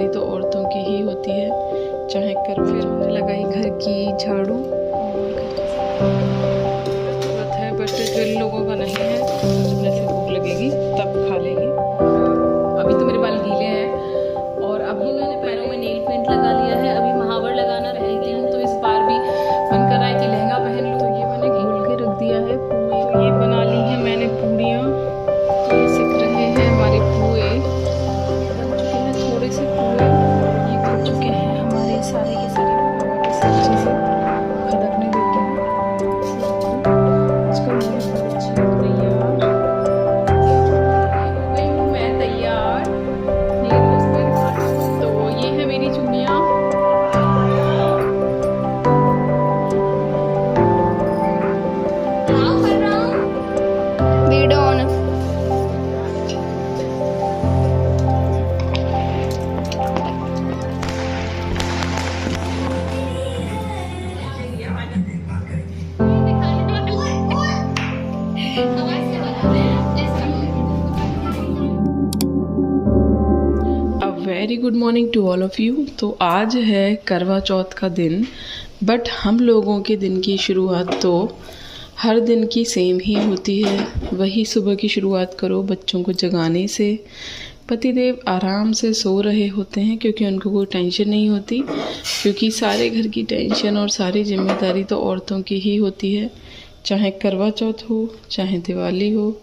जिम्मेदारी तो औरतों की ही होती है, चाहे करवा लगाई घर की झाड़ू और जरूरत है, बट जिन लोगों का नहीं है जब जैसे भूख लगेगी तब खा लेंगे। अभी तो मेरे बाल गीले हैं और अभी मैंने पैरों में नेल पेंट लगा लिया है। अभी महावर लगाना रह गया है, तो इस बार भी मन कर रहा है कि लहंगा पहन लूँ। तो ये मैंने घोल के रख दिया है पूए, तो ये बना ली है मैंने पूड़ियाँ। तो ये सिक रहे हैं हमारे पूए, बन चुके हैं थोड़े से पूए और ये बन चुके हैं हमारे सारे के सारे सब्जी से खदकने देते हैं। इसको ये बहुत अच्छी लग रही है यार। हो गई हूँ मैं तैयार। तो ये है मेरी चूड़ियाँ। वीडियो ऑन है। Very good morning to all of you. तो आज है करवा चौथ का दिन, बट हम लोगों के दिन की शुरुआत तो हर दिन की सेम ही होती है। वही सुबह की शुरुआत करो बच्चों को जगाने से। पतिदेव आराम से सो रहे होते हैं क्योंकि उनको कोई टेंशन नहीं होती, क्योंकि सारे घर की टेंशन और सारी जिम्मेदारी तो औरतों की ही होती है। चाहे करवा चौथ हो, चाहे दिवाली हो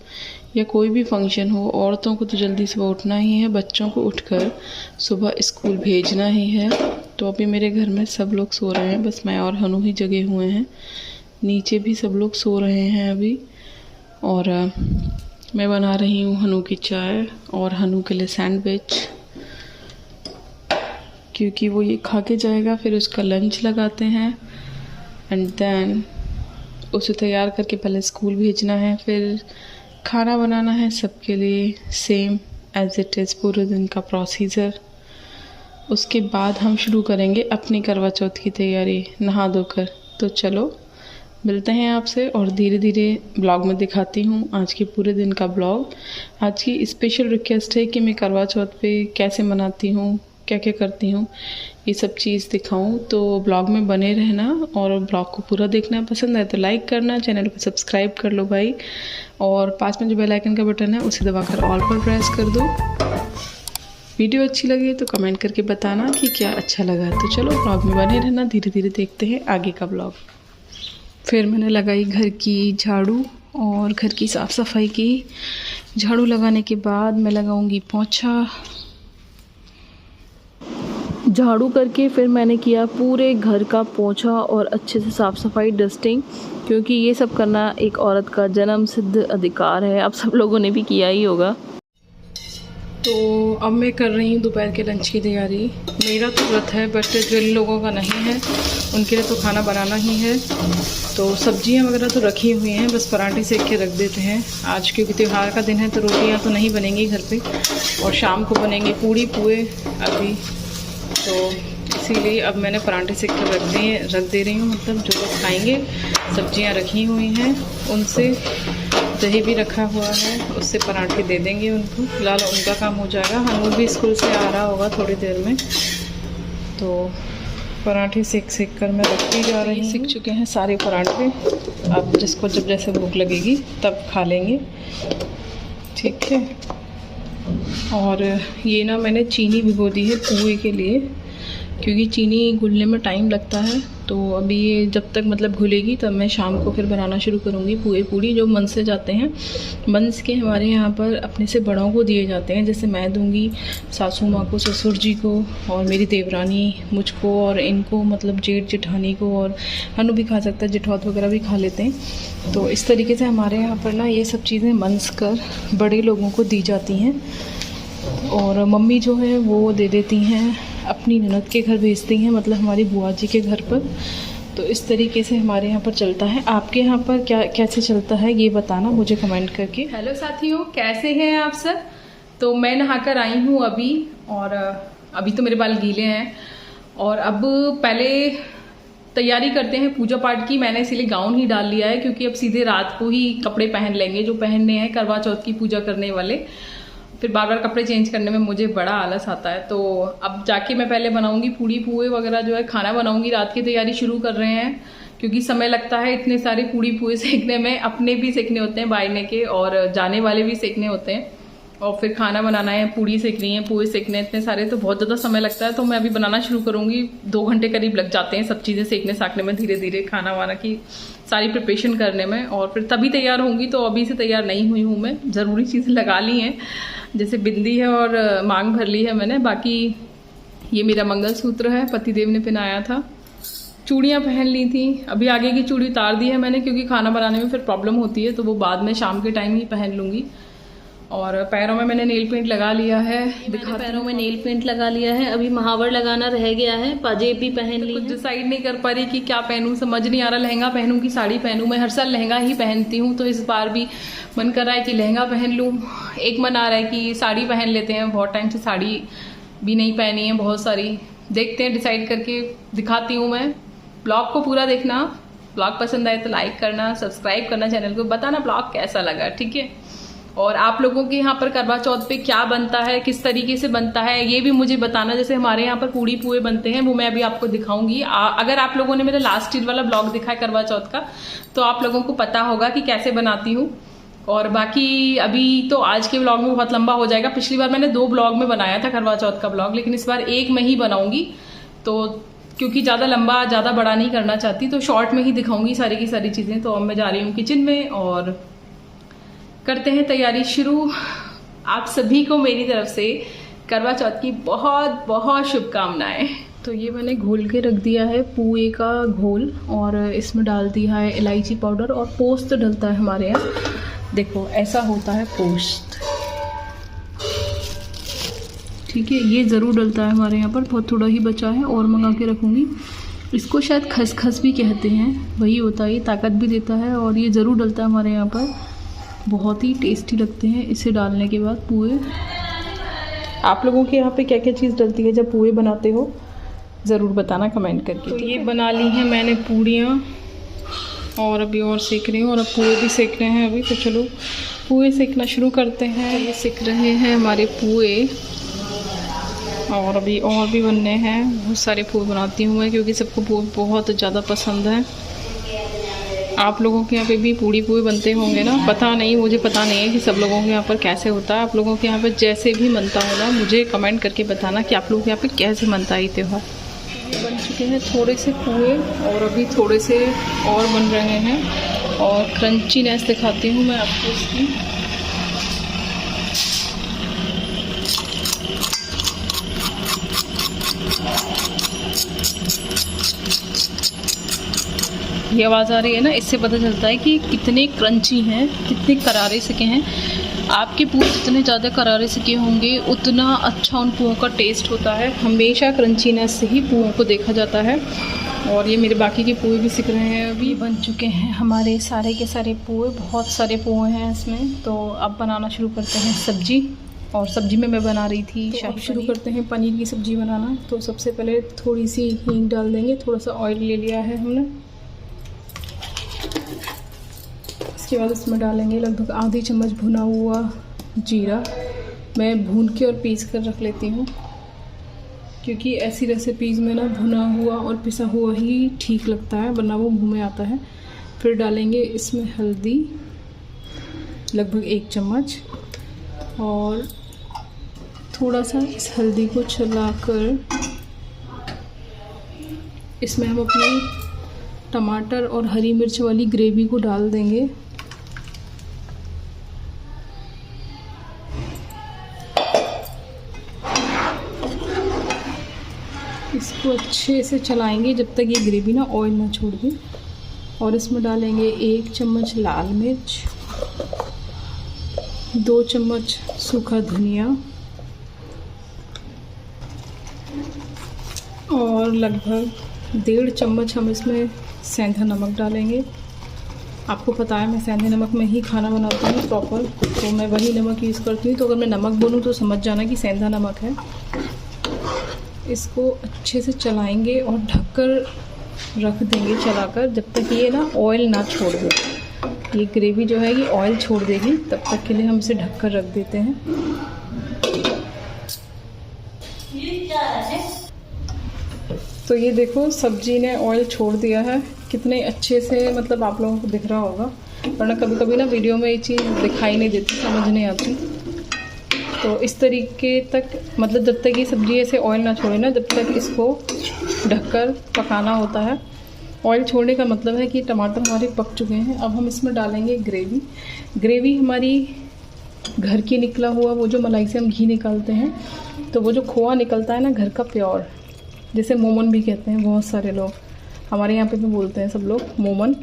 या कोई भी फंक्शन हो, औरतों को तो जल्दी सुबह उठना ही है, बच्चों को उठकर सुबह स्कूल भेजना ही है। तो अभी मेरे घर में सब लोग सो रहे हैं, बस मैं और हनु ही जगे हुए हैं। नीचे भी सब लोग सो रहे हैं अभी। और मैं बना रही हूँ हनु की चाय और हनु के लिए सैंडविच, क्योंकि वो ये खा के जाएगा। फिर उसका लंच लगाते हैं एंड देन उसे तैयार करके पहले स्कूल भेजना है, फिर खाना बनाना है सबके लिए, सेम एज इट इज़ पूरे दिन का प्रोसीजर। उसके बाद हम शुरू करेंगे अपनी करवा चौथ की तैयारी नहा धोकर। तो चलो मिलते हैं आपसे और धीरे धीरे ब्लॉग में दिखाती हूँ आज के पूरे दिन का ब्लॉग। आज की स्पेशल रिक्वेस्ट है कि मैं करवा चौथ पे कैसे मनाती हूँ, क्या क्या करती हूँ, ये सब चीज़ दिखाऊं। तो ब्लॉग में बने रहना और ब्लॉग को पूरा देखना। पसंद है तो लाइक करना, चैनल को सब्सक्राइब कर लो भाई, और पास में जो बेल आइकन का बटन है उसे दबाकर ऑल पर प्रेस कर दो। वीडियो अच्छी लगी तो कमेंट करके बताना कि क्या अच्छा लगा। तो चलो ब्लॉग में बने रहना, धीरे धीरे देखते हैं आगे का ब्लॉग। फिर मैंने लगाई घर की झाड़ू और घर की साफ़ सफाई की। झाड़ू लगाने के बाद मैं लगाऊंगी पोंछा। झाड़ू करके फिर मैंने किया पूरे घर का पोंछा और अच्छे से साफ़ सफाई, डस्टिंग, क्योंकि ये सब करना एक औरत का जन्म सिद्ध अधिकार है। आप सब लोगों ने भी किया ही होगा। तो अब मैं कर रही हूँ दोपहर के लंच की तैयारी। मेरा तो व्रत है, बट जिन लोगों का नहीं है उनके लिए तो खाना बनाना ही है। तो सब्जियां वगैरह तो रखी हुई हैं, बस पराठे सेक के रख देते हैं आज, क्योंकि त्यौहार का दिन है तो रोटियां तो नहीं बनेंगी घर पे, और शाम को बनेंगे पूड़ी पुए अभी। तो इसीलिए अब मैंने पराठे सेक कर रख दे रही हूँ, मतलब जो लोग खाएँगे। सब्जियाँ रखी हुई हैं, उनसे दही भी रखा हुआ है, उससे पराठे दे देंगे उनको। फिलहाल उनका काम हो जाएगा। हनु भी स्कूल से आ रहा होगा थोड़ी देर में, तो पराठे सेक कर मैं रखती जा रही हूँ। सीख चुके हैं सारे पराठे। अब जिसको जब जैसे भूख लगेगी तब खा लेंगे, ठीक है। और ये ना मैंने चीनी भिगो दी है पुए के लिए, क्योंकि चीनी घुलने में टाइम लगता है। तो अभी ये जब तक मतलब घुलेगी तब मैं शाम को फिर बनाना शुरू करूँगी पुए पूड़ी, जो मन से जाते हैं। मंस के हमारे यहाँ पर अपने से बड़ों को दिए जाते हैं, जैसे मैं दूंगी सासू माँ को, ससुर जी को, और मेरी देवरानी मुझको, और इनको मतलब जेठ जेठानी को, और हनु भी खा सकता है, जेठौत वगैरह भी खा लेते हैं। तो इस तरीके से हमारे यहाँ पर ना ये सब चीज़ें मंस कर बड़े लोगों को दी जाती हैं। और मम्मी जो है वो दे देती हैं अपनी ननद के घर भेजती हैं, मतलब हमारी बुआ जी के घर पर। तो इस तरीके से हमारे यहाँ पर चलता है। आपके यहाँ पर क्या कैसे चलता है ये बताना मुझे कमेंट करके। हेलो साथियों, कैसे हैं आप सब? तो मैं नहाकर आई हूँ अभी, और अभी तो मेरे बाल गीले हैं, और अब पहले तैयारी करते हैं पूजा पाठ की। मैंने इसीलिए गाउन ही डाल लिया है, क्योंकि अब सीधे रात को ही कपड़े पहन लेंगे जो पहनने हैं करवा चौथ की पूजा करने वाले। फिर बार बार कपड़े चेंज करने में मुझे बड़ा आलस आता है। तो अब जाके मैं पहले बनाऊंगी पूड़ी पुए वगैरह जो है खाना बनाऊंगी। रात की तैयारी शुरू कर रहे हैं क्योंकि समय लगता है इतने सारे पूड़ी पुए सेकने में। अपने भी सेकने होते हैं बायने के और जाने वाले भी सेकने होते हैं, और फिर खाना बनाना है, पूड़ी सेकनी है, पुए सेकने हैं, इतने सारे, तो बहुत ज़्यादा समय लगता है। तो मैं अभी बनाना शुरू करूँगी। 2 घंटे करीब लग जाते हैं सब चीज़ें सेकने साकने में, धीरे धीरे खाना वाना की सारी प्रिपरेशन करने में, और फिर तभी तैयार होंगी। तो अभी से तैयार नहीं हुई हूँ मैं, ज़रूरी चीज़ें लगा ली हैं, जैसे बिंदी है और मांग भर ली है मैंने। बाकी ये मेरा मंगलसूत्र है, पतिदेव ने पहनाया था। चूड़ियाँ पहन ली थी, अभी आगे की चूड़ी उतार दी है मैंने क्योंकि खाना बनाने में फिर प्रॉब्लम होती है, तो वो बाद में शाम के टाइम ही पहन लूँगी। और पैरों में मैंने नेल पेंट लगा लिया है, पैरों में नेल पेंट लगा लिया है। अभी महावर लगाना रह गया है, पाजेब भी पहन ली। कुछ डिसाइड नहीं कर पा रही कि क्या पहनूं, समझ नहीं आ रहा लहंगा पहनूं कि साड़ी पहनूं। मैं हर साल लहंगा ही पहनती हूं, तो इस बार भी मन कर रहा है कि लहंगा पहन लूं। एक मन आ रहा है कि साड़ी पहन लेते हैं, बहुत टाइम से साड़ी भी नहीं पहनी है बहुत सारी। देखते हैं, डिसाइड करके दिखाती हूँ मैं। ब्लॉग को पूरा देखना, ब्लॉग पसंद आए तो लाइक करना, सब्सक्राइब करना चैनल को, बताना ब्लॉग कैसा लगा, ठीक है। और आप लोगों के यहाँ पर करवा चौथ पे क्या बनता है, किस तरीके से बनता है, ये भी मुझे बताना। जैसे हमारे यहाँ पर पूड़ी पुए बनते हैं, वो मैं अभी आपको दिखाऊंगी। अगर आप लोगों ने मेरा लास्ट ईयर वाला ब्लॉग देखा है करवा चौथ का, तो आप लोगों को पता होगा कि कैसे बनाती हूँ। और बाकी अभी तो आज के ब्लॉग में बहुत लंबा हो जाएगा। पिछली बार मैंने 2 ब्लॉग में बनाया था करवा चौथ का ब्लॉग, लेकिन इस बार 1 में ही बनाऊंगी। तो क्योंकि ज़्यादा लंबा, ज़्यादा बड़ा नहीं करना चाहती, तो शॉर्ट में ही दिखाऊंगी सारी की सारी चीज़ें। तो अब मैं जा रही हूँ किचन में और करते हैं तैयारी शुरू। आप सभी को मेरी तरफ से करवा चौथ की बहुत बहुत शुभकामनाएं। तो ये मैंने घोल के रख दिया है पुए का घोल, और इसमें डाल दिया है इलायची पाउडर, और पोस्त डलता है हमारे यहाँ। देखो ऐसा होता है पोस्त, ठीक है, ये ज़रूर डलता है हमारे यहाँ पर। बहुत थोड़ा ही बचा है और मंगा के रखूँगी। इसको शायद खसखस भी कहते हैं, वही होता है, ये ताकत भी देता है, और ये ज़रूर डलता है हमारे यहाँ पर। बहुत ही टेस्टी लगते हैं इसे डालने के बाद पुए। आप लोगों के यहाँ पे क्या क्या चीज़ डलती है जब पुए बनाते हो, ज़रूर बताना कमेंट करके। तो ये बना ली हैं मैंने पूड़ियाँ, और अभी और सेक रही हूँ, और अब पुए भी सेक रहे हैं अभी। तो चलो पुए सेकना शुरू करते हैं। ये सेक रहे हैं हमारे पुए, और अभी और भी बनने हैं। बहुत सारे पुए बनाती हूँ मैं क्योंकि सबको पुए बहुत ज़्यादा पसंद है। आप लोगों के यहाँ पे भी पूड़ी पुए बनते होंगे ना, पता नहीं, मुझे पता नहीं है कि सब लोगों के यहाँ पर कैसे होता है। आप लोगों के यहाँ पर जैसे भी बनता हो ना, मुझे कमेंट करके बताना कि आप लोगों के यहाँ पे कैसे बनता है ये त्यौहार। बन चुके हैं थोड़े से पुए, और अभी थोड़े से और बन रहे हैं, और क्रंचीनेस दिखाती हूँ मैं आपको इसकी। ये आवाज़ आ रही है ना, इससे पता चलता है कि कितने क्रंची हैं, कितने करारे सके हैं। आपके पुए जितने ज़्यादा करारे सके होंगे उतना अच्छा उन पुओं का टेस्ट होता है। हमेशा क्रंचीनेस से ही पुओं को देखा जाता है। और ये मेरे बाकी के पुए भी सिक रहे हैं, अभी बन चुके हैं हमारे सारे के सारे पुए। बहुत सारे पुए हैं इसमें। तो अब बनाना शुरू करते हैं सब्जी, और सब्जी में मैं बना रही थी शाही। शुरू करते हैं पनीर की सब्ज़ी बनाना। तो सबसे पहले थोड़ी सी हींग डाल देंगे, थोड़ा सा ऑयल ले लिया है हमने। इसके बाद इसमें डालेंगे लगभग आधी चम्मच भुना हुआ जीरा। मैं भून के और पीस कर रख लेती हूँ, क्योंकि ऐसी रेसिपीज़ में ना भुना हुआ और पिसा हुआ ही ठीक लगता है, वरना वो मुँह में आता है। फिर डालेंगे इसमें हल्दी लगभग 1 चम्मच, और थोड़ा सा इस हल्दी को चलाकर इसमें हम अपनी टमाटर और हरी मिर्च वाली ग्रेवी को डाल देंगे। इसको अच्छे से चलाएंगे जब तक ये ग्रेवी ना ऑयल ना छोड़ दे। और इसमें डालेंगे 1 चम्मच लाल मिर्च, 2 चम्मच सूखा धनिया, और लगभग 1.5 चम्मच हम इसमें सेंधा नमक डालेंगे। आपको पता है मैं सेंधे नमक में ही खाना बनाती हूँ प्रॉपर, तो मैं वही नमक यूज़ करती हूँ। तो अगर मैं नमक बोलूँ तो समझ जाना कि सेंधा नमक है। इसको अच्छे से चलाएंगे और ढककर रख देंगे चलाकर, जब तक ये ना ऑयल ना छोड़ दे। ये ग्रेवी जो है ये ऑयल छोड़ देगी, तब तक के लिए हम इसे ढककर रख देते हैं। तो ये देखो सब्जी ने ऑयल छोड़ दिया है, कितने अच्छे से, मतलब आप लोगों को दिख रहा होगा, वरना कभी कभी ना वीडियो में ये चीज़ दिखाई नहीं देती, समझ नहीं आती। तो इस तरीके तक, मतलब जब तक ये सब्जी ऐसे ऑयल ना छोड़े ना, जब तक इसको ढककर पकाना होता है। ऑयल छोड़ने का मतलब है कि टमाटर हमारे पक चुके हैं। अब हम इसमें डालेंगे ग्रेवी। ग्रेवी हमारी घर की निकला हुआ, वो जो मलाई से हम घी निकालते हैं, तो वो जो खोआ निकलता है ना घर का प्योर, जिसे मोमन भी कहते हैं बहुत सारे लोग, हमारे यहाँ पे भी बोलते हैं सब लोग मोमन।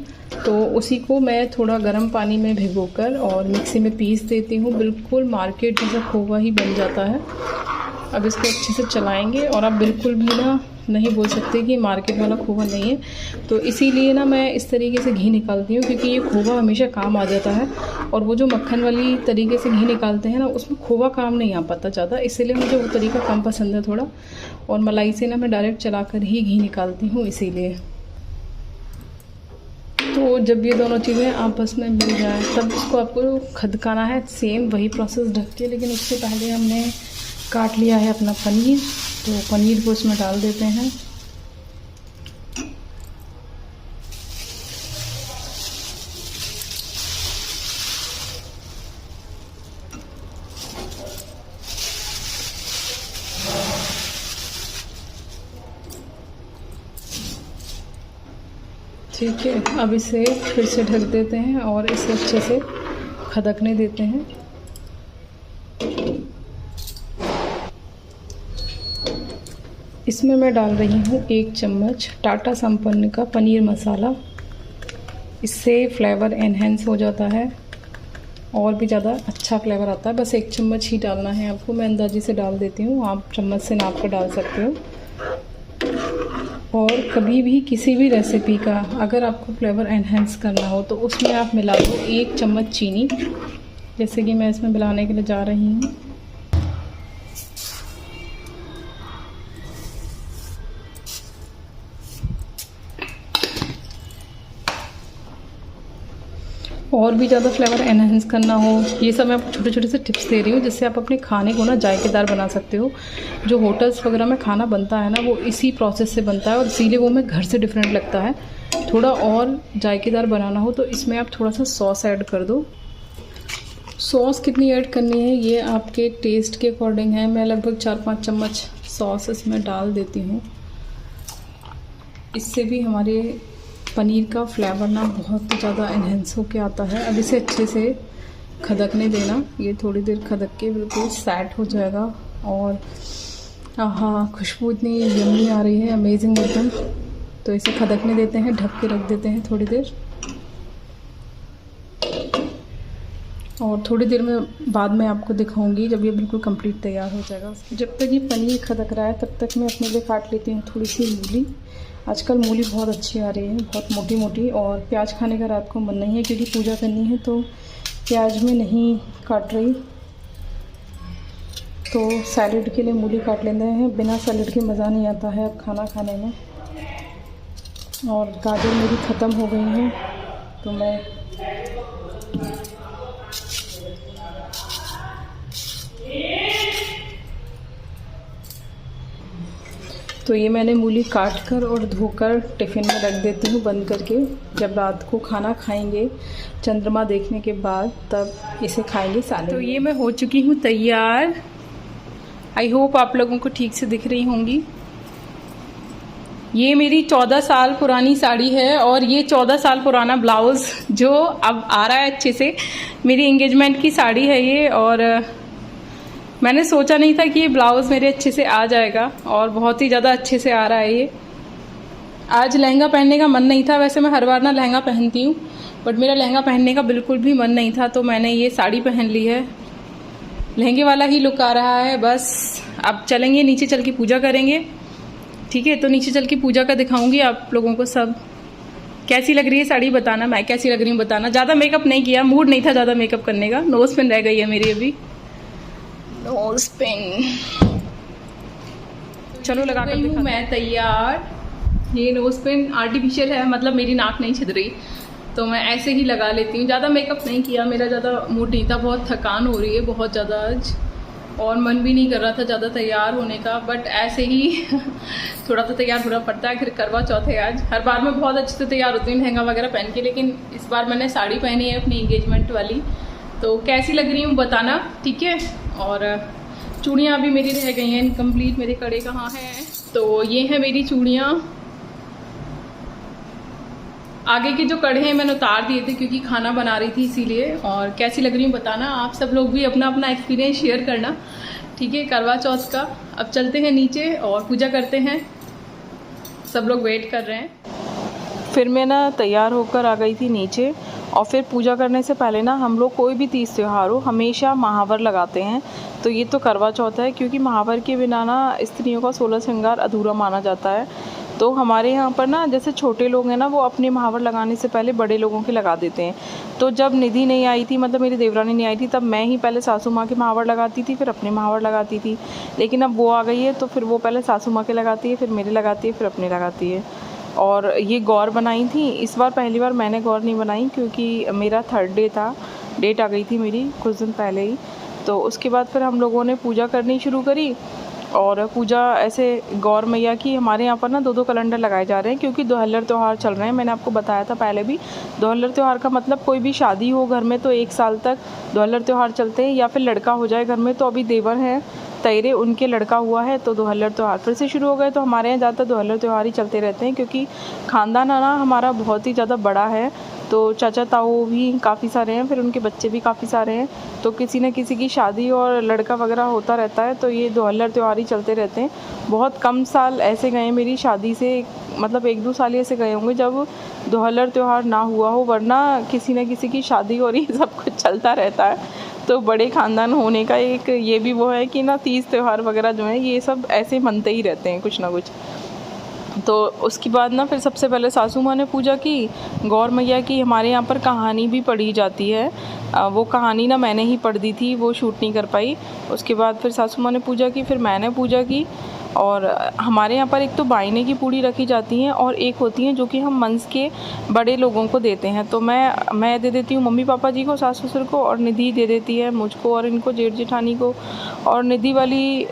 तो उसी को मैं थोड़ा गर्म पानी में भिगोकर और मिक्सी में पीस देती हूँ, बिल्कुल मार्केट जैसा खोवा ही बन जाता है। अब इसको अच्छे से चलाएंगे, और आप बिल्कुल भी ना नहीं बोल सकते कि मार्केट वाला खोवा नहीं है। तो इसीलिए ना मैं इस तरीके से घी निकालती हूँ, क्योंकि ये खोवा हमेशा काम आ जाता है, और वो जो मक्खन वाली तरीके से घी निकालते हैं ना, उसमें खोवा काम नहीं आ पाता ज़्यादा, इसीलिए मुझे वो तरीका कम पसंद है थोड़ा। और मलाई से ना मैं डायरेक्ट चलाकर ही घी निकालती हूँ इसीलिए। तो जब ये दोनों चीज़ें आपस में मिल जाएं, तब इसको आपको खदकाना है, सेम वही प्रोसेस ढक के। लेकिन उससे पहले हमने काट लिया है अपना पनीर, तो पनीर को इसमें डाल देते हैं। ठीक है, अब इसे फिर से ढक देते हैं और इसे अच्छे से खदकने देते हैं। इसमें मैं डाल रही हूँ 1 चम्मच टाटा संपन्न का पनीर मसाला। इससे फ्लेवर एनहेंस हो जाता है और भी ज़्यादा अच्छा फ्लेवर आता है। बस 1 चम्मच ही डालना है आपको, मैं अंदाजे से डाल देती हूँ, आप चम्मच से नाप कर डाल सकते हो। और कभी भी किसी भी रेसिपी का अगर आपको फ्लेवर एनहेंस करना हो तो उसमें आप मिला दो 1 चम्मच चीनी, जैसे कि मैं इसमें मिलाने के लिए जा रही हूँ। और भी ज़्यादा फ्लेवर एनहेंस करना हो, ये सब मैं आपको छोटे छोटे से टिप्स दे रही हूँ, जिससे आप अपने खाने को ना जायकेदार बना सकते हो। जो होटल्स वगैरह में खाना बनता है ना, वो इसी प्रोसेस से बनता है, और इसीलिए वो मैं घर से डिफरेंट लगता है। थोड़ा और जायकेदार बनाना हो तो इसमें आप थोड़ा सा सॉस ऐड कर दो। सॉस कितनी ऐड करनी है ये आपके टेस्ट के अकॉर्डिंग है। मैं लगभग 4-5 चम्मच सॉस इसमें डाल देती हूँ। इससे भी हमारे पनीर का फ्लेवर ना बहुत ज़्यादा एनहेंस होके आता है। अब इसे अच्छे से खदकने देना, ये थोड़ी देर खदक के बिल्कुल सेट हो जाएगा। और हाँ, खुशबू इतनी यम्मी आ रही है, अमेजिंग एकदम। तो इसे खदकने देते हैं, ढक के रख देते हैं थोड़ी देर, और थोड़ी देर में बाद में आपको दिखाऊंगी जब ये बिल्कुल कंप्लीट तैयार हो जाएगा। जब तक ये पनीर खदक रहा है तब तक मैं अपने लिए काट लेती हूँ थोड़ी सी मूली। आजकल मूली बहुत अच्छी आ रही है, बहुत मोटी मोटी। और प्याज खाने का रात को मन नहीं है क्योंकि पूजा करनी है, तो प्याज में नहीं काट रही, तो सैलेड के लिए मूली काट लेते हैं। बिना सैलेड के मज़ा नहीं आता है अब खाना खाने में। और गाजर मेरी ख़त्म हो गई हैं, तो मैं तो ये मैंने मूली काट कर और धोकर टिफ़िन में रख देती हूँ बंद करके। जब रात को खाना खाएंगे चंद्रमा देखने के बाद, तब इसे खाएंगे सैलेड। तो ये मैं हो चुकी हूँ तैयार। आई होप आप लोगों को ठीक से दिख रही होंगी। ये मेरी 14 साल पुरानी साड़ी है, और ये 14 साल पुराना ब्लाउज़ जो अब आ रहा है अच्छे से, मेरी एंगेजमेंट की साड़ी है ये। और मैंने सोचा नहीं था कि ये ब्लाउज़ मेरे अच्छे से आ जाएगा, और बहुत ही ज़्यादा अच्छे से आ रहा है ये। आज लहंगा पहनने का मन नहीं था, वैसे मैं हर बार ना लहंगा पहनती हूँ, बट मेरा लहंगा पहनने का बिल्कुल भी मन नहीं था, तो मैंने ये साड़ी पहन ली है। लहंगे वाला ही लुक आ रहा है। बस अब चलेंगे नीचे, चल के पूजा करेंगे, ठीक है। तो नीचे चल के पूजा का दिखाऊंगी आप लोगों को सब। कैसी लग रही है साड़ी बताना, मैं कैसी लग रही हूँ बताना। ज़्यादा मेकअप नहीं किया, मूड नहीं था ज़्यादा मेकअप करने का। नोज़ पिन रह गई है मेरी अभी, नोज़ पिन। चलो लगा कर दिखाती हूँ। मैं तैयार। ये नोज़ पिन आर्टिफिशियल है, मतलब मेरी नाक नहीं छिद रही, तो मैं ऐसे ही लगा लेती हूँ। ज़्यादा मेकअप नहीं किया, मेरा ज़्यादा मूड नहीं था, बहुत थकान हो रही है बहुत ज़्यादा आज। और मन भी नहीं कर रहा था ज़्यादा तैयार होने का, बट ऐसे ही थोड़ा तो तैयार होना पड़ता है। फिर करवा चौथ है आज। हर बार मैं बहुत अच्छे से तैयार होती हूँ लहंगा वगैरह पहन के, लेकिन इस बार मैंने साड़ी पहनी है अपनी इंगेजमेंट वाली। तो कैसी लग रही हूँ बताना, ठीक है। और चूड़ियाँ अभी मेरी रह गई हैं इनकम्प्लीट, मेरे कड़े कहाँ हैं। तो ये हैं मेरी चूड़ियाँ। आगे के जो कड़े हैं मैंने उतार दिए थे क्योंकि खाना बना रही थी इसीलिए। और कैसी लग रही हूँ बताना, आप सब लोग भी अपना अपना एक्सपीरियंस शेयर करना, ठीक है, करवा चौथ का। अब चलते हैं नीचे और पूजा करते हैं, सब लोग वेट कर रहे हैं। फिर मैं ना तैयार होकर आ गई थी नीचे। और फिर पूजा करने से पहले ना हम लोग कोई भी तीज त्यौहार हो हमेशा महावर लगाते हैं। तो ये तो करवा चौथ है, क्योंकि महावर के बिना ना स्त्रियों का 16 श्रृंगार अधूरा माना जाता है। तो हमारे यहाँ पर ना जैसे छोटे लोग हैं ना, वो अपने महावर लगाने से पहले बड़े लोगों के लगा देते हैं। तो जब निधि नहीं आई थी, मतलब मेरी देवरानी नहीं आई थी, तब मैं ही पहले सासू माँ के महावर लगाती थी, फिर अपने महावर लगाती थी। लेकिन अब वो आ गई है तो फिर वो पहले सासू माँ के लगाती है, फिर मेरे लगाती है, फिर अपने लगाती है। और ये गौर बनाई थी इस बार, पहली बार मैंने गौर नहीं बनाई क्योंकि मेरा 3rd डे था, डेट आ गई थी मेरी कुछ दिन पहले ही। तो उसके बाद फिर हम लोगों ने पूजा करनी शुरू करी। और पूजा ऐसे गौर मैया की हमारे यहाँ पर ना 2-2 कैलेंडर लगाए जा रहे हैं, क्योंकि दोहल्लर त्यौहार चल रहे हैं। मैंने आपको बताया था पहले भी, दोहल्लर त्यौहार का मतलब कोई भी शादी हो घर में तो 1 साल तक दोहल्लर त्यौहार चलते हैं, या फिर लड़का हो जाए घर में। तो अभी देवर हैं तैरे, उनके लड़का हुआ है तो दोहल्लर त्यौहार फिर से शुरू हो गए। तो हमारे यहाँ ज़्यादातर दोहल्लर त्यौहार ही चलते रहते हैं, क्योंकि ख़ानदान है ना हमारा बहुत ही ज़्यादा बड़ा है। तो चाचा ताऊ भी काफ़ी सारे हैं, फिर उनके बच्चे भी काफ़ी सारे हैं। तो किसी न किसी की शादी और लड़का वगैरह होता रहता है, तो ये दोहल्लर त्यौहार ही चलते रहते हैं। बहुत कम साल ऐसे गए मेरी शादी से, मतलब 1-2 साल ऐसे गए होंगे जब दोहल्लर त्यौहार ना हुआ हो, वरना किसी न किसी की शादी और ये सब कुछ चलता रहता है। तो बड़े ख़ानदान होने का एक ये भी वो है कि ना तीज त्यौहार वगैरह जो है ये सब ऐसे मनते ही रहते हैं कुछ ना कुछ। तो उसके बाद ना फिर सबसे पहले सासू माँ ने पूजा की, गौर मैया की। हमारे यहाँ पर कहानी भी पढ़ी जाती है, वो कहानी ना मैंने ही पढ़ दी थी, वो शूट नहीं कर पाई। उसके बाद फिर सासू माँ ने पूजा की, फिर मैंने पूजा की। और हमारे यहाँ पर एक तो बाइने की पूड़ी रखी जाती हैं, और एक होती हैं जो कि हम मंस के बड़े लोगों को देते हैं। तो मैं दे देती हूँ मम्मी पापा जी को, सास ससुर को, और निधि दे देती है मुझको और इनको, जेठ जेठानी को। और निधि वाली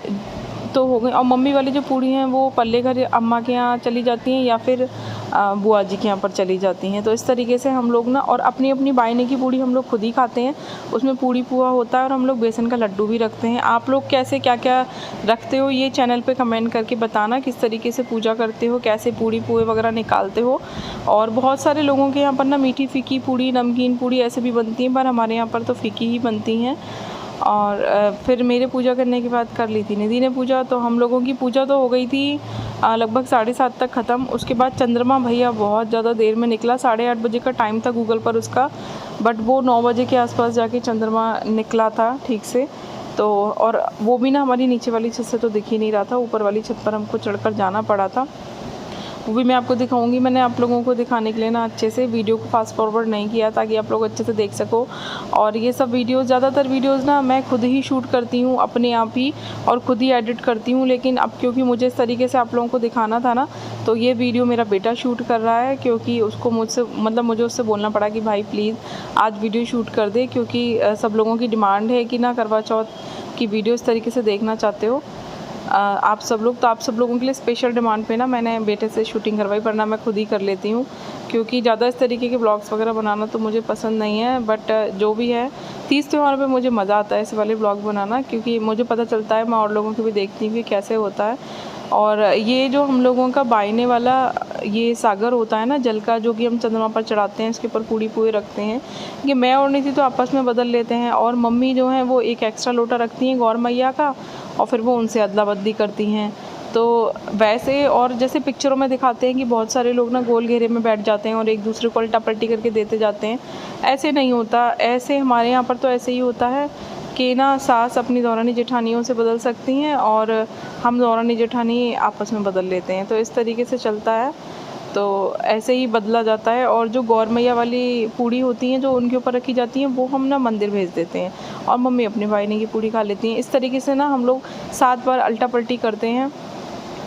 तो हो गई, और मम्मी वाली जो पूड़ी हैं वो पल्ले घर अम्मा के यहाँ चली जाती हैं, या फिर बुआ जी के यहाँ पर चली जाती हैं। तो इस तरीके से हम लोग ना, और अपनी अपनी बाइने की पूड़ी हम लोग खुद ही खाते हैं। उसमें पूड़ी पुआ होता है, और हम लोग बेसन का लड्डू भी रखते हैं। आप लोग कैसे क्या क्या रखते हो ये चैनल पे कमेंट करके बताना, किस तरीके से पूजा करते हो, कैसे पूड़ी पुए वगैरह निकालते हो। और बहुत सारे लोगों के यहाँ पर ना मीठी फीकी पूड़ी, नमकीन पूड़ी ऐसे भी बनती हैं, पर हमारे यहाँ पर तो फीकी ही बनती हैं। और फिर मेरे पूजा करने के बाद कर ली थी निधि ने पूजा। तो हम लोगों की पूजा तो हो गई थी लगभग 7:30 तक ख़त्म। उसके बाद चंद्रमा भैया बहुत ज़्यादा देर में निकला, 8:30 बजे का टाइम था गूगल पर उसका, बट वो 9 बजे के आसपास जाके चंद्रमा निकला था ठीक से। तो और वो भी ना हमारी नीचे वाली छत से तो दिख ही नहीं रहा था, ऊपर वाली छत पर हमको चढ़कर जाना पड़ा था। वो भी मैं आपको दिखाऊंगी। मैंने आप लोगों को दिखाने के लिए ना अच्छे से वीडियो को फास्ट फॉरवर्ड नहीं किया, ताकि आप लोग अच्छे से देख सको। और ये सब वीडियोस, ज़्यादातर वीडियोस ना मैं खुद ही शूट करती हूँ अपने आप ही, और खुद ही एडिट करती हूँ। लेकिन अब क्योंकि मुझे इस तरीके से आप लोगों को दिखाना था ना, तो ये वीडियो मेरा बेटा शूट कर रहा है, क्योंकि उसको मुझसे, मतलब मुझे उससे बोलना पड़ा कि भाई प्लीज़ आज वीडियो शूट कर दे, क्योंकि सब लोगों की डिमांड है कि ना करवा चौथ की वीडियो इस तरीके से देखना चाहते हो आप सब लोग। तो आप सब लोगों के लिए स्पेशल डिमांड पे ना मैंने बेटे से शूटिंग करवाई, वरना मैं खुद ही कर लेती हूँ, क्योंकि ज़्यादा इस तरीके के ब्लॉग्स वगैरह बनाना तो मुझे पसंद नहीं है। बट जो भी है, तीज त्यौहार पे मुझे मज़ा आता है इस वाले ब्लॉग बनाना, क्योंकि मुझे पता चलता है, मैं और लोगों की भी देखती हूँ कि कैसे होता है। और ये जो हम लोगों का बाइने वाला ये सागर होता है ना जल का, जो कि हम चंद्रमा पर चढ़ाते हैं, इसके ऊपर पूड़ी पुए रखते हैं। ये मैं और निधि तो आपस में बदल लेते हैं, और मम्मी जो है वो एक एक्स्ट्रा लोटा रखती हैं गौर मैया का, और फिर वो उनसे अदला बदली करती हैं। तो वैसे, और जैसे पिक्चरों में दिखाते हैं कि बहुत सारे लोग ना गोल घेरे में बैठ जाते हैं और एक दूसरे को उल्टा पलटी करके देते जाते हैं, ऐसे नहीं होता। ऐसे हमारे यहाँ पर तो ऐसे ही होता है कि ना सास अपनी दौरानी जेठानियों से बदल सकती हैं, और हम दौरानी जेठानी आपस में बदल लेते हैं। तो इस तरीके से चलता है, तो ऐसे ही बदला जाता है। और जो गौर मैया वाली पूड़ी होती हैं जो उनके ऊपर रखी जाती हैं, वो हम ना मंदिर भेज देते हैं, और मम्मी अपने बाइने की पूड़ी खा लेती हैं। इस तरीके से ना हम लोग 7 बार उल्टा पलटी करते हैं।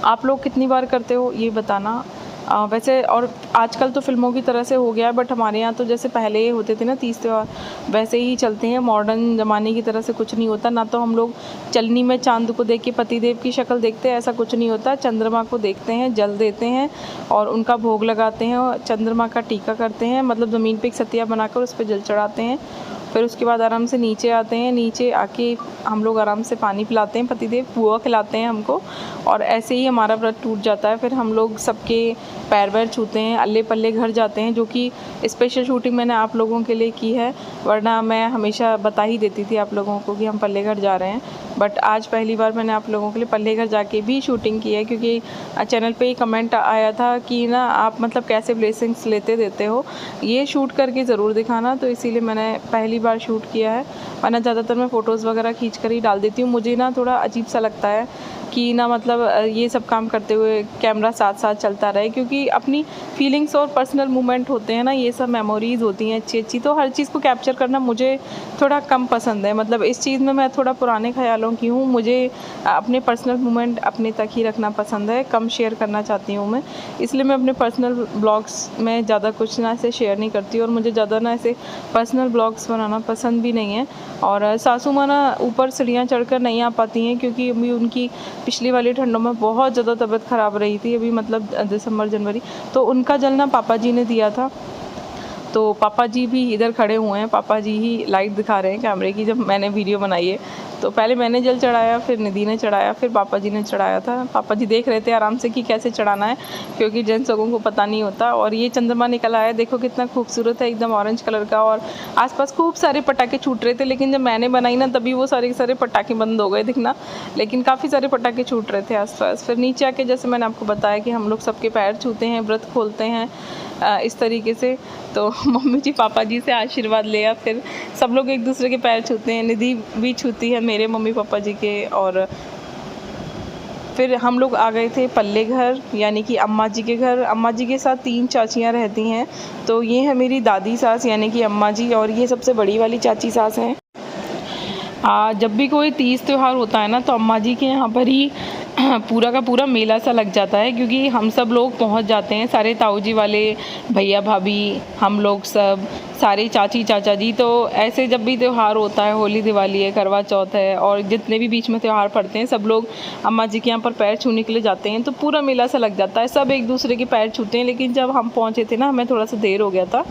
आप लोग कितनी बार करते हो ये बताना। वैसे और आजकल तो फिल्मों की तरह से हो गया है, बट हमारे यहाँ तो जैसे पहले होते थे ना 30 त्यौहार, वैसे ही चलते हैं। मॉडर्न ज़माने की तरह से कुछ नहीं होता। ना तो हम लोग चलनी में चांद को देख के पतिदेव की शक्ल देखते हैं, ऐसा कुछ नहीं होता। चंद्रमा को देखते हैं, जल देते हैं और उनका भोग लगाते हैं और चंद्रमा का टीका करते हैं, मतलब ज़मीन पे एक सतिया बनाकर उस पर जल चढ़ाते हैं। फिर उसके बाद आराम से नीचे आते हैं। नीचे आके हम लोग आराम से पानी पिलाते हैं, पतिदेव पुआ खिलाते हैं हमको, और ऐसे ही हमारा व्रत टूट जाता है। फिर हम लोग सबके पैर वैर छूते हैं, अल्ले पल्ले घर जाते हैं, जो कि स्पेशल शूटिंग मैंने आप लोगों के लिए की है, वरना मैं हमेशा बता ही देती थी आप लोगों को कि हम पल्ले घर जा रहे हैं। बट आज पहली बार मैंने आप लोगों के लिए पल्ले घर जाके भी शूटिंग की है, क्योंकि चैनल पे कमेंट आया था कि ना आप मतलब कैसे ब्लेसिंग्स लेते देते हो, ये शूट करके ज़रूर दिखाना। तो इसीलिए मैंने पहली बार शूट किया है, वरना ज़्यादातर मैं फ़ोटोज़ वगैरह खींच कर ही डाल देती हूँ। मुझे ना थोड़ा अजीब सा लगता है कि ना मतलब ये सब काम करते हुए कैमरा साथ साथ चलता रहे, क्योंकि अपनी फीलिंग्स और पर्सनल मोमेंट होते हैं ना, ये सब मेमोरीज़ होती हैं अच्छी अच्छी, तो हर चीज़ को कैप्चर करना मुझे थोड़ा कम पसंद है। मतलब इस चीज़ में मैं थोड़ा पुराने ख्यालों की हूँ, मुझे अपने पर्सनल मोमेंट अपने तक ही रखना पसंद है, कम शेयर करना चाहती हूँ मैं। इसलिए मैं अपने पर्सनल ब्लॉग्स में ज़्यादा कुछ ना ऐसे शेयर नहीं करती, और मुझे ज़्यादा ना ऐसे पर्सनल ब्लॉग्स बनाना पसंद भी नहीं है। और सासू माँ ना ऊपर सीढ़ियाँ चढ़कर नहीं आ पाती हैं, क्योंकि अभी उनकी पिछली वाली ठंडों में बहुत ज़्यादा तबीयत ख़राब रही थी, अभी मतलब दिसंबर जनवरी, तो उनका जल ना पापा जी ने दिया था। तो पापा जी भी इधर खड़े हुए हैं, पापा जी ही लाइट दिखा रहे हैं कैमरे की जब मैंने वीडियो बनाई है। तो पहले मैंने जल चढ़ाया, फिर निधि ने चढ़ाया, फिर पापा जी ने चढ़ाया था। पापा जी देख रहे थे आराम से कि कैसे चढ़ाना है, क्योंकि जेंट्स लोगों को पता नहीं होता। और ये चंद्रमा निकल आया, देखो कितना खूबसूरत है, एकदम ऑरेंज कलर का, और आसपास खूब सारे पटाखे छूट रहे थे। लेकिन जब मैंने बनाई ना तभी वो सारे सारे पटाखे बंद हो गए दिखना, लेकिन काफ़ी सारे पटाखे छूट रहे थे आसपास। फिर नीचे आके जैसे मैंने आपको बताया कि हम लोग सबके पैर छूते हैं, व्रत खोलते हैं इस तरीके से। तो मम्मी जी पापा जी से आशीर्वाद लिया, फिर सब लोग एक दूसरे के पैर छूते हैं, निधि भी छूती है मेरे मम्मी पापा जी के। और फिर हम लोग आ गए थे पल्ले घर, यानी कि अम्मा जी के घर। अम्मा जी के साथ 3 चाचियाँ रहती हैं, तो ये है मेरी दादी सास यानी कि अम्मा जी, और ये सबसे बड़ी वाली चाची सास हैं। जब भी कोई तीज त्यौहार होता है ना, तो अम्मा जी के यहाँ पर ही पूरा का पूरा मेला सा लग जाता है, क्योंकि हम सब लोग पहुँच जाते हैं, सारे ताऊ जी वाले भैया भाभी, हम लोग सब सारे चाची चाचा जी। तो ऐसे जब भी त्यौहार होता है, होली दिवाली है, करवा चौथ है, और जितने भी बीच में त्यौहार पड़ते हैं, सब लोग अम्मा जी के यहाँ पर पैर छूने के लिए जाते हैं। तो पूरा मेला सा लग जाता है, सब एक दूसरे के पैर छूते हैं। लेकिन जब हम पहुँचे थे ना, हमें थोड़ा सा देर हो गया था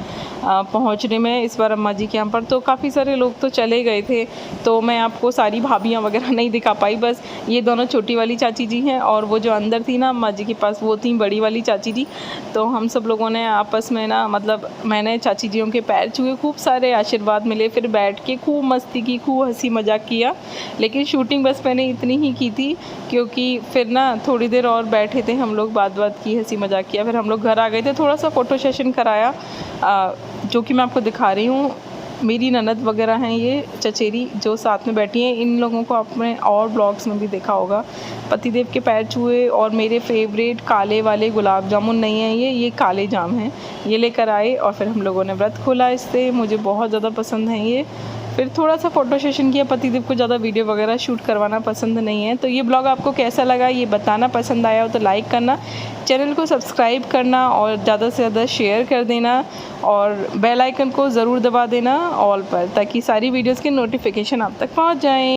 पहुँचने में इस बार अम्मा जी के यहाँ पर, तो काफ़ी सारे लोग तो चले गए थे, तो मैं आपको सारी भाभियाँ वगैरह नहीं दिखा पाई। बस ये दोनों छोटी वाली चाची जी हैं, और वो जो अंदर थी ना अम्मा जी के पास, वो थी बड़ी वाली चाची जी। तो हम सब लोगों ने आपस में ना, मतलब मैंने चाची जियों के पैर छुए, खूब सारे आशीर्वाद मिले, फिर बैठ के खूब मस्ती की, खूब हंसी मजाक किया। लेकिन शूटिंग बस मैंने इतनी ही की थी, क्योंकि फिर ना थोड़ी देर और बैठे थे हम लोग, बात की, हंसी मजाक किया, फिर हम लोग घर आ गए थे। थोड़ा सा फ़ोटो सेशन कराया, जो कि मैं आपको दिखा रही हूँ। मेरी ननद वगैरह हैं ये चचेरी जो साथ में बैठी हैं, इन लोगों को आपने और ब्लॉग्स में भी देखा होगा। पतिदेव के पैर छुए, और मेरे फेवरेट काले वाले गुलाब जामुन नहीं हैं ये काले जाम हैं, ये लेकर आए, और फिर हम लोगों ने व्रत खोला इससे। मुझे बहुत ज़्यादा पसंद हैं ये। फिर थोड़ा सा फ़ोटो सेशन किया, पतिदेव को ज़्यादा वीडियो वगैरह शूट करवाना पसंद नहीं है। तो ये ब्लॉग आपको कैसा लगा ये बताना, पसंद आया हो तो लाइक करना, चैनल को सब्सक्राइब करना, और ज़्यादा से ज़्यादा शेयर कर देना, और बेल आइकन को ज़रूर दबा देना ऑल पर, ताकि सारी वीडियोज़ के नोटिफिकेशन आप तक पहुँच जाएँ।